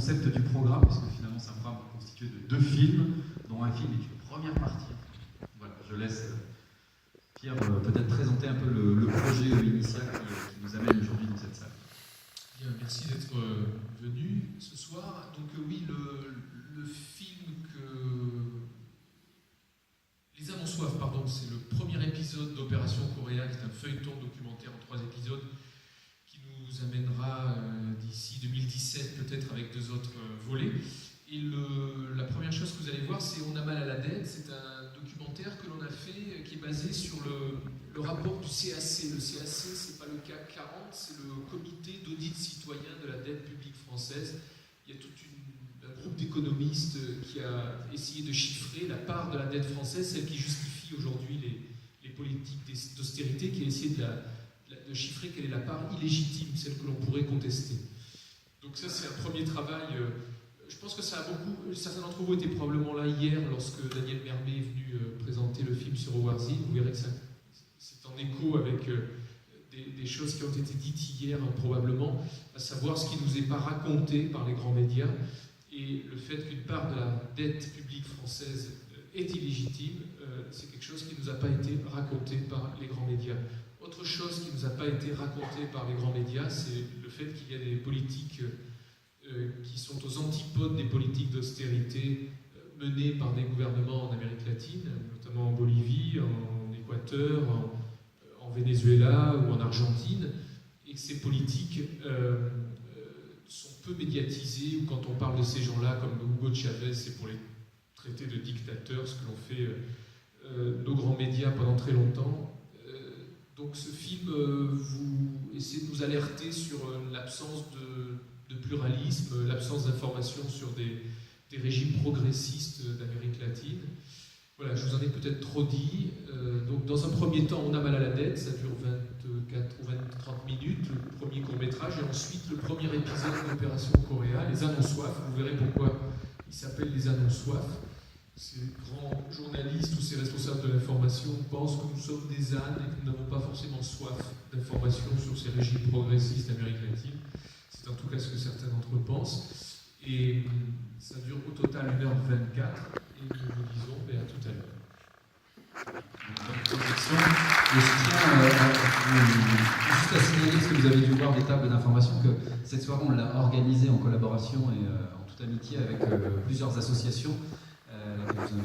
concept du programme, puisque finalement c'est un programme constitué de 2 films, dont un film est une première partie. Voilà, je laisse Pierre peut-être présenter un peu le projet initial qui nous amène aujourd'hui dans cette salle. Bien, merci d'être venu ce soir. Donc oui, le film que... Les âmes en soif, pardon, c'est le premier épisode d'Opération Coréa, qui est un feuilleton documentaire en 3 épisodes, qui nous amènera d'ici 2017 peut-être avec 2 autres volets. Et la première chose que vous allez voir, c'est On a mal à la dette. C'est un documentaire que l'on a fait qui est basé sur le rapport du CAC. Le CAC, c'est pas le CAC 40, c'est le Comité d'audit citoyen de la dette publique française. Il y a tout un groupe d'économistes qui a essayé de chiffrer la part de la dette française, celle qui justifie aujourd'hui les politiques d'austérité, qui a essayé de chiffrer quelle est la part illégitime, celle que l'on pourrait contester. Donc ça, c'est un premier travail. Je pense que certains d'entre vous étaient probablement là hier lorsque Daniel Mermet est venu présenter le film sur Howard Zinn. Vous verrez que c'est en écho avec des choses qui ont été dites hier probablement, à savoir ce qui ne nous est pas raconté par les grands médias et le fait qu'une part de la dette publique française est illégitime, c'est quelque chose qui ne nous a pas été raconté par les grands médias. Autre chose qui ne nous a pas été racontée par les grands médias, c'est le fait qu'il y a des politiques qui sont aux antipodes des politiques d'austérité menées par des gouvernements en Amérique latine, notamment en Bolivie, en Équateur, en Venezuela ou en Argentine, et que ces politiques sont peu médiatisées, ou quand on parle de ces gens-là, comme Hugo Chavez, c'est pour les traiter de dictateurs, ce que l'ont fait nos grands médias pendant très longtemps. Donc ce film, vous essayez de nous alerter sur l'absence de pluralisme, l'absence d'information sur des régimes progressistes d'Amérique latine. Voilà, je vous en ai peut-être trop dit. Donc dans un premier temps, On a mal à la dette, ça dure 24 ou 30 minutes, le premier court-métrage, et ensuite le premier épisode d'Opération Coréa, Les ânes en soif. Vous verrez pourquoi il s'appelle Les ânes en soif. Ces grands journalistes ou ces responsables de l'information pensent que nous sommes des ânes et que nous n'avons pas forcément soif d'informations sur ces régimes progressistes d'Amérique latine. C'est en tout cas ce que certains d'entre eux pensent. Et ça dure au total 1h24. Et nous vous disons à tout à l'heure. Je tiens juste à signaler, parce que vous avez dû voir des tables d'information, que cette soirée on l'a organisée en collaboration et en toute amitié avec plusieurs associations pour lesquelles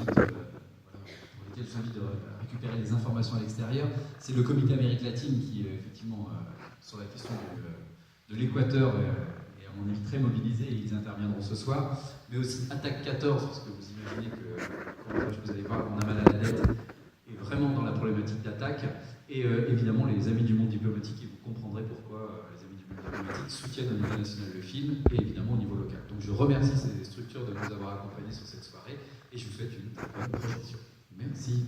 je vous invite de récupérer des informations à l'extérieur. C'est le Comité Amérique latine qui est effectivement sur la question de l'Équateur est à mon avis très mobilisé et ils interviendront ce soir, mais aussi Attaque 14, parce que vous imaginez que vous allez voir, On a mal à la dette est vraiment dans la problématique d'attaque, et évidemment les Amis du monde diplomatique, et vous comprendrez pourquoi les Amis du monde diplomatique soutiennent au niveau national le film, et évidemment au niveau local. Donc je remercie ces structures de nous avoir accompagnés sur cette soirée, et je vous souhaite une très bonne projection. Merci.